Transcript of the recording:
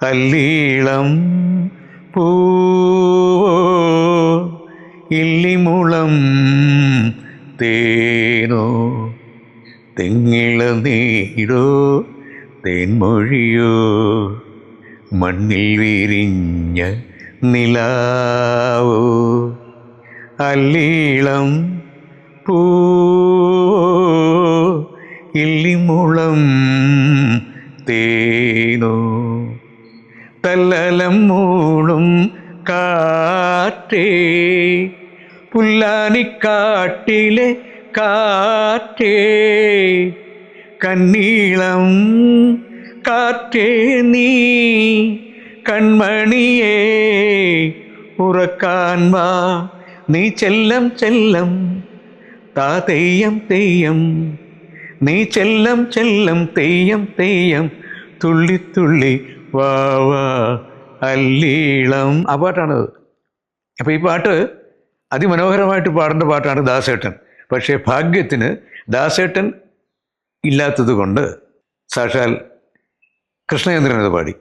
അല്ലീളം പൂവോ ഇല്ലിമുളം തേനോ തെങ്ങിള നീരോ തേൻമൊഴിയോ മണ്ണിൽ വിരിഞ്ഞ നിലാവോ. അല്ലീളം പൂവോ ഇല്ലിമുളം തേനോ തല്ലലം മൂളും കാറ്റേ പുല്ലാനിക്കാട്ടിലെ കാറ്റേ കന്നീളം കാറ്റേ നീ കൺമണിയേ ഉറക്കാൻ വാ നീ ചെല്ലം ചെല്ലം താ തെയ്യം തെയ്യം നീ ചെല്ലം ചെല്ലം തെയ്യം തെയ്യം തുള്ളി തുള്ളി വാ വാ അല്ലീളം. ആ പാട്ടാണത്. അപ്പോൾ ഈ പാട്ട് അതിമനോഹരമായിട്ട് പാടേണ്ട പാട്ടാണ് ദാസേട്ടൻ. പക്ഷേ ഭാഗ്യത്തിന് ദാസേട്ടൻ ഇല്ലാത്തത് കൊണ്ട് സാക്ഷാൽ കൃഷ്ണചന്ദ്രൻ അത് പാടി.